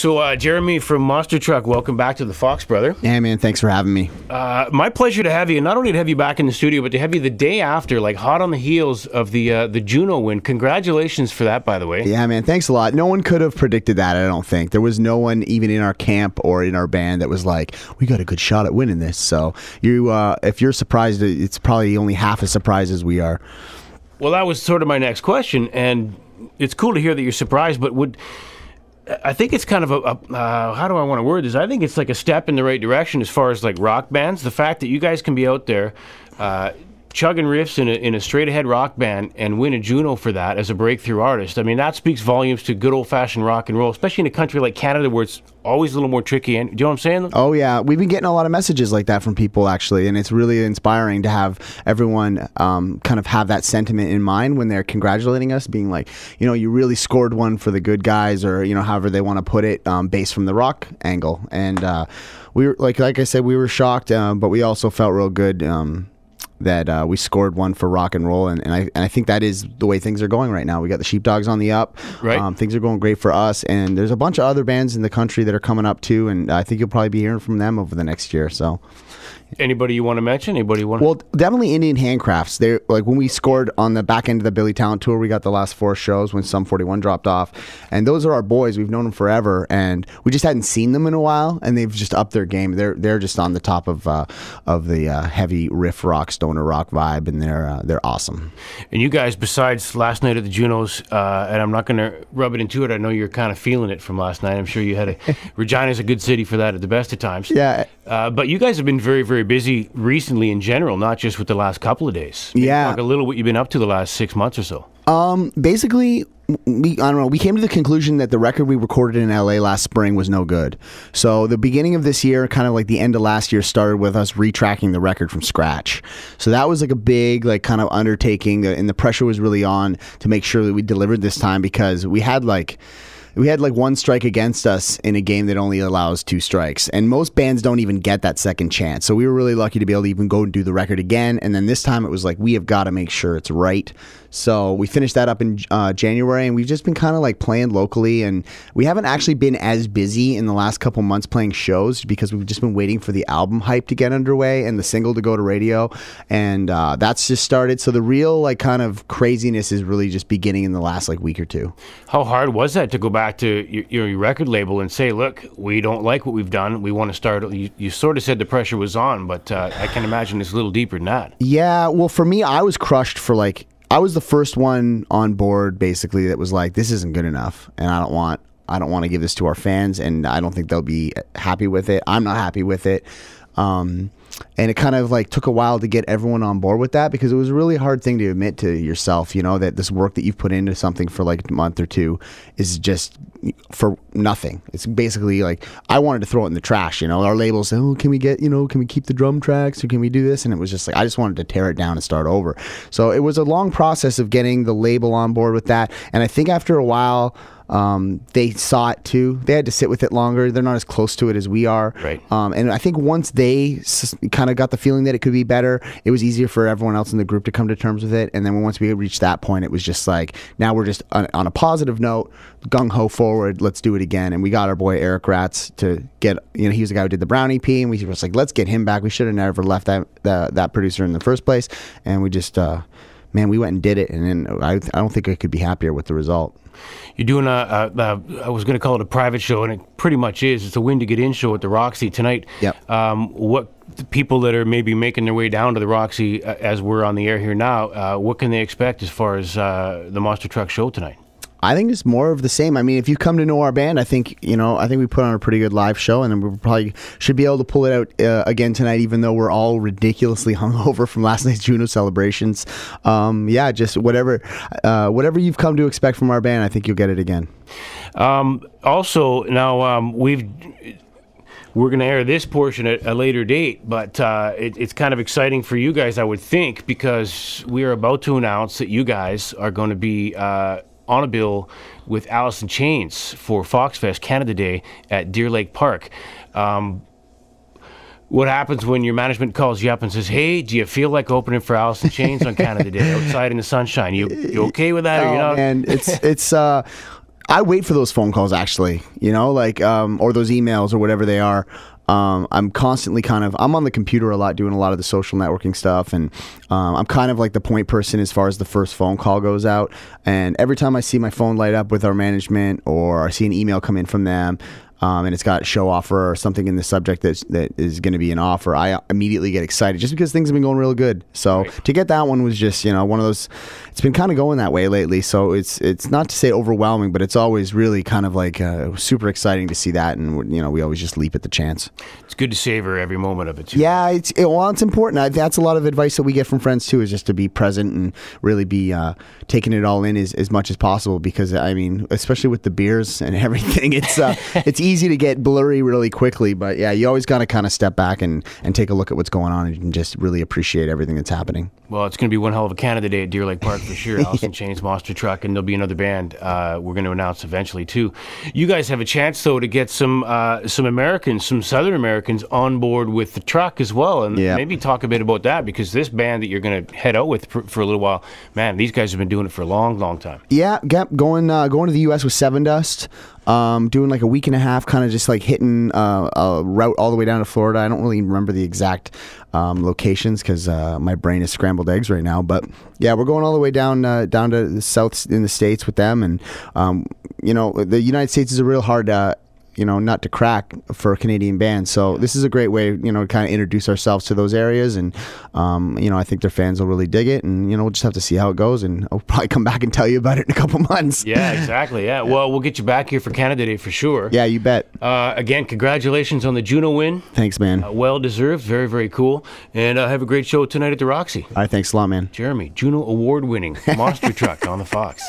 So, Jeremy from Monster Truck, welcome back to the Fox, brother. Yeah, man, thanks for having me. My pleasure to have you, and not only to have you back in the studio, but to have you the day after, like hot on the heels of the Juno win. Congratulations for that, by the way. Yeah, man, thanks a lot. No one could have predicted that, I don't think. There was no one, even in our camp or in our band, that was like, we got a good shot at winning this. So, if you're surprised, it's probably only half as surprised as we are. Well, that was sort of my next question, and it's cool to hear that you're surprised, but I think it's kind of how do I want to word this? I think it's like a step in the right direction as far as like rock bands. The fact that you guys can be out there chugging riffs in a straight-ahead rock band and win a Juno for that as a breakthrough artist. I mean, that speaks volumes to good old-fashioned rock and roll, especially in a country like Canada where it's always a little more tricky. And do you know what I'm saying? Oh, yeah. We've been getting a lot of messages like that from people, actually, and it's really inspiring to have everyone kind of have that sentiment in mind when they're congratulating us, being like, you know, you really scored one for the good guys, or, you know, however they want to put it, based from the rock angle. And we were, like I said, we were shocked, but we also felt real good that we scored one for rock and roll, and I think that is the way things are going right now. We got the Sheepdogs on the up. Right. Things are going great for us, and there's a bunch of other bands in the country that are coming up too, and I think you'll probably be hearing from them over the next year. So, anybody you want to mention? Anybody you want? Well, definitely Indian Handcrafts. They like when we scored on the back end of the Billy Talent tour. We got the last 4 shows when Sum 41 dropped off, and those are our boys. We've known them forever, and we just hadn't seen them in a while, and they've just upped their game. They're just on the top of the heavy riff rock, stoner rock vibe, and they're awesome. And you guys, besides last night at the Junos, and I'm not going to rub it into it. I know you're kind of feeling it from last night. I'm sure you had Regina's a good city for that at the best of times. Yeah. But you guys have been very, very busy recently in general, not just with the last couple of days. Maybe yeah. Talk a little what you've been up to the last 6 months or so. Basically, I don't know. We came to the conclusion that the record we recorded in LA last spring was no good. So the beginning of this year, kind of like the end of last year, started with us retracking the record from scratch. So that was like a big, like, kind of undertaking, and the pressure was really on to make sure that we delivered this time, because we had like 1 strike against us in a game that only allows 2 strikes. And most bands don't even get that second chance. So we were really lucky to be able to even go and do the record again. And then this time it was like, we have got to make sure it's right. So we finished that up in January, and we've just been kind of like playing locally, and we haven't actually been as busy in the last couple months playing shows because we've just been waiting for the album hype to get underway and the single to go to radio, and that's just started. So the real like kind of craziness is really just beginning in the last like week or 2. How hard was that to go back to your record label and say, look, we don't like what we've done, we want to start? You sort of said the pressure was on, but I can imagine it's a little deeper than that. Yeah, well, for me, I was crushed for like, I was the first one on board basically that was like, this isn't good enough, and I don't want to give this to our fans, and I don't think they'll be happy with it. I'm not happy with it. And it kind of like took a while to get everyone on board with that, because it was a really hard thing to admit to yourself, you know, that this work that you've put into something for like a month or 2 is just for nothing. It's basically like, I wanted to throw it in the trash, you know. Our label said, oh, can we keep the drum tracks, or can we do this? And it was just like, I just wanted to tear it down and start over. So it was a long process of getting the label on board with that. And I think after a while, they saw it too. They had to sit with it longer. They're not as close to it as we are. Right. And I think once they kind of got the feeling that it could be better, it was easier for everyone else in the group to come to terms with it. And then once we reached that point, it was just like, now we're just on a positive note, gung-ho forward, let's do it again. And we got our boy Eric Ratz to get, you know, he was the guy who did the Brown EP, and we was like, let's get him back. We should have never left that producer in the first place. And we just, man, we went and did it. And then I don't think I could be happier with the result. You're doing I was going to call it a private show, and it pretty much is. It's a Win to Get In show at the Roxy tonight. Yep. What the people that are maybe making their way down to the Roxy as we're on the air here now, what can they expect as far as the Monster Truck show tonight? I think it's more of the same. I mean, if you come to know our band, I think we put on a pretty good live show, and then we probably should be able to pull it out again tonight, even though we're all ridiculously hungover from last night's Juno celebrations. Yeah, just whatever you've come to expect from our band, I think you'll get it again. Also, now we're going to air this portion at a later date, but it's kind of exciting for you guys, I would think, because we are about to announce that you guys are going to be on a bill with Alice in Chains for Foxfest Canada Day at Deer Lake Park. What happens when your management calls you up and says, hey, do you feel like opening for Alice in Chains on Canada Day outside in the sunshine? You okay with that? Or you're not? And it's I wait for those phone calls, actually, you know, like, or those emails or whatever they are. I'm constantly I'm on the computer a lot doing a lot of the social networking stuff, and I'm kind of like the point person as far as the first phone call goes out. And every time I see my phone light up with our management, or I see an email come in from them, and it's got a show offer or something in the subject that is going to be an offer, I immediately get excited just because things have been going real good. So to get that one was just, one of those, it's been kind of going that way lately. So it's not to say overwhelming, but it's always really kind of like super exciting to see that. And, we always just leap at the chance. It's good to savor every moment of it, too. Yeah, it's important. That's a lot of advice that we get from friends, too, is just to be present and really be taking it all in as much as possible, because, I mean, especially with the beers and everything, it's easy to get blurry really quickly. But, yeah, you always got to kind of step back and take a look at what's going on and just really appreciate everything that's happening. Well, it's going to be one hell of a Canada Day at Deer Lake Park for sure. Alice in Chains, Monster Truck, and there'll be another band we're going to announce eventually, too. You guys have a chance, though, to get some Americans, some Southern Americans on board with the truck as well. And maybe talk a bit about that, because this band that you're going to head out with for a little while, man, these guys have been doing it for a long, long time. Yeah, going to the U.S. with Seven Dust. Doing like a week and a half, kind of just like hitting a route all the way down to Florida. I don't really remember the exact locations because my brain is scrambled eggs right now. But yeah, we're going all the way down to the south in the States with them. And, the United States is a real hard nut to crack for a Canadian band. So this is a great way, to kind of introduce ourselves to those areas. And, I think their fans will really dig it. And, we'll just have to see how it goes. And I'll probably come back and tell you about it in a couple months. Yeah, exactly. Yeah. Well, we'll get you back here for Canada Day for sure. Yeah, you bet. Again, congratulations on the Juno win. Thanks, man. Well deserved. Very, very cool. And have a great show tonight at the Roxy. All right, thanks a lot, man. Jeremy, Juno award winning Monster Truck on the Fox.